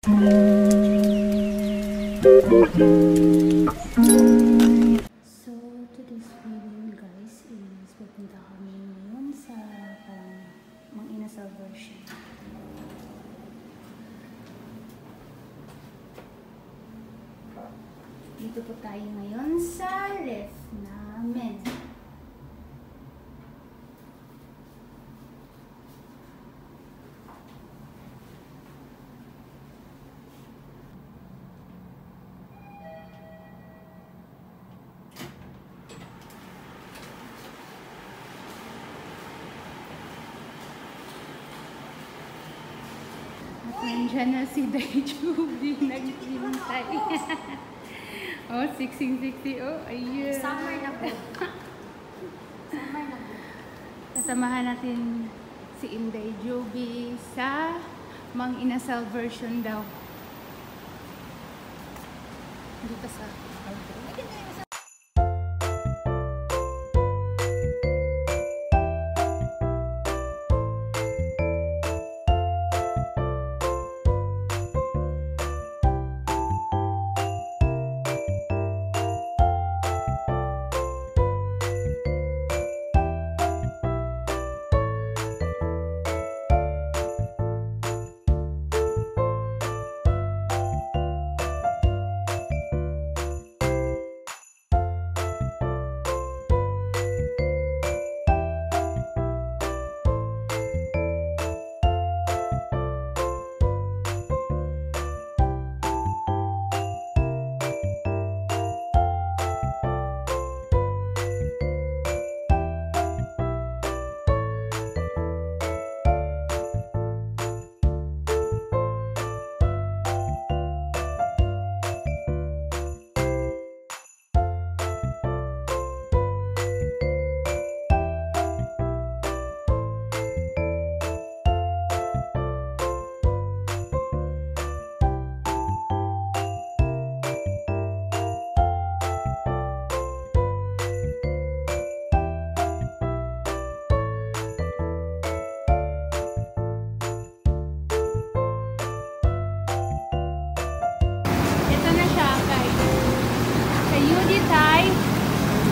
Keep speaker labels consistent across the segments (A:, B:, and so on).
A: So, today's video guys is pupunta kami ngayon sa parang Mang Inasal version. Dito po tayo ngayon sa ref namin. Nandiyan na si Daijubi, naghihintay. Oh, siksing-siksi. Oh, ayun.
B: Summer na po. Summer na po.
A: Kasamahan natin si Inday Joby sa Mang Inasal version daw. Dito sa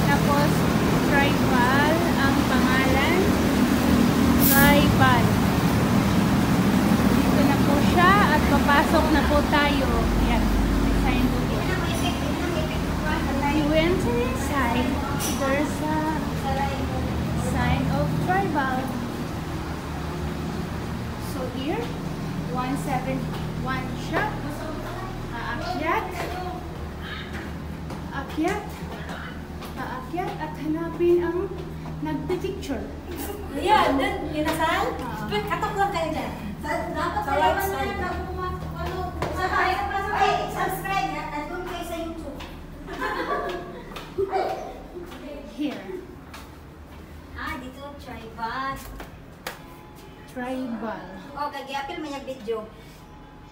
A: tapos tribal ang pangalan, tribal. Dito na po siya at papasok na po tayo. Yan, may sign po dito. You enter inside, there's a sign of tribal. So here, 171 siya. Aakyat at hanapin ang nagpipicture.
B: Ayan, dun, inasal? Katok lang kayo dyan. Dapat sa laman na subscribe na, nandun kayo sa YouTube.
A: Here.
B: Dito, tribal.
A: Tribal.
B: Kag-apil may video.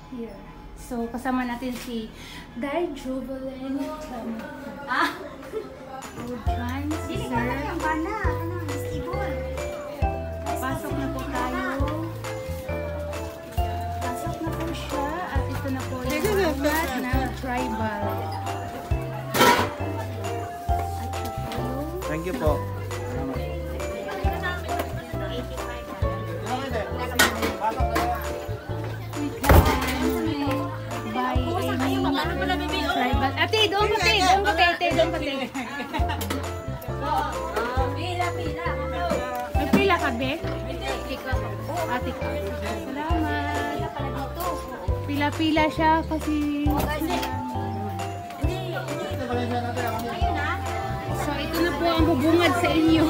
A: Here. So, kasama natin si Daijubi. Udjan, si
B: Sir.
A: Sir.
B: Yung bana, stable.
A: Pasok na po tayo. Pasok na po siya. At ito na po yung format ng tribal. At ito.
C: Thank you po.
A: Tribal. Ate, doon pa tayo. Doon pa tayo.
B: Pila.
A: Nagpila ka, Be? Ate ka. Salamat. Pila-pila siya kasi... So, ito na po ang bubungad sa inyo.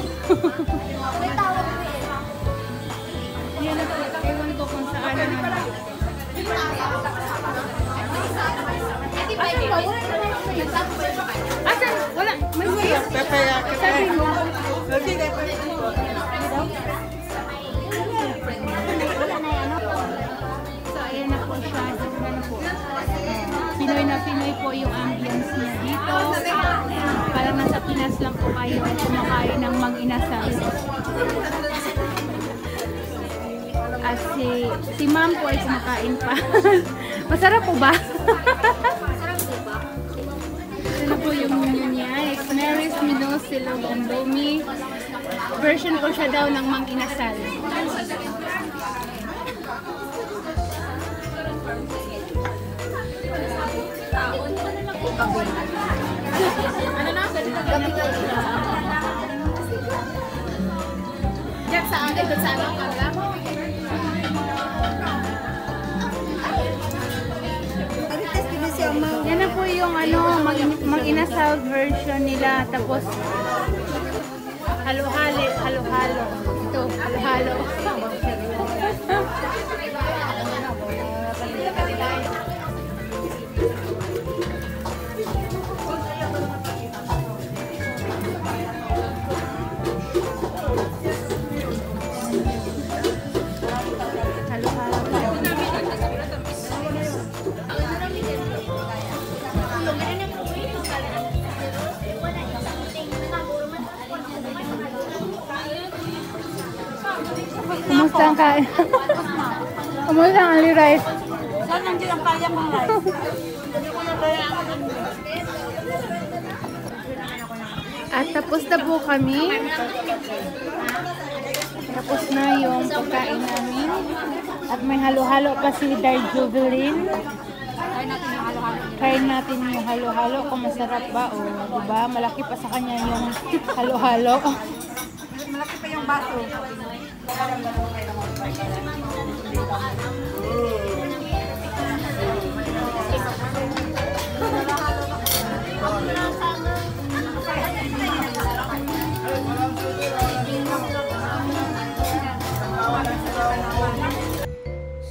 A: Yan na po. Ewan ko kung saan na naman. Asan? Wala. May wala. Sabi mo. So, ayan na po siya. Pinoy na Pinoy po yung ambience niya dito. Parang nasa Pinas lang po kayo at kumakain ng Mang Inasal. At si ma'am po ay kumakain pa. Masarap po ba?
B: Masarap diba?
A: Ito na po yung menu niya. It's Mary's Mino Silog and Domi. Version ko siya daw ng Mang Inasal.
B: Ano na? Diyan sa akin, doon sa ano, kanila?
A: Yan na po yung ano, Mang Inasal version nila. Tapos, halo-halo. Ito, halo-halo. Kumusta ang kain? Kumusta ang ali rice?
B: Saan nandiyan ang kaya mong rice? Hindi ko na kaya ang
A: At tapos na po kami. Tapos na yung pagkain namin. At may halo-halo pa si Dar Juvelin. Try natin yung halo-halo kung masarap ba o diba? Malaki pa sa kanya yung halo-halo.
B: malaki pa yung baso.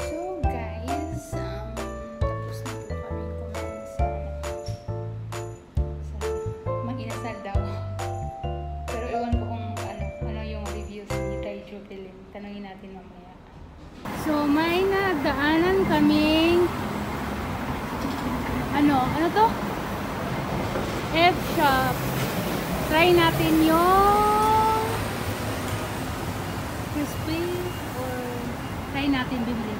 A: So guys, tapos na po kami kumain sa Mang Inasal daw. Pero iwan ko kung ano yung reviews ni Tay Jubilin. Tanungin natin mamaya. So may nadaanan kaming ano to? F-shop. Try natin yung crispy or try natin bibili.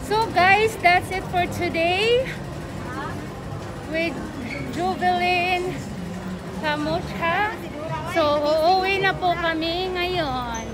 A: So guys, that's it for today with Jubilin Kamucha. So uuwi na po kami ngayon.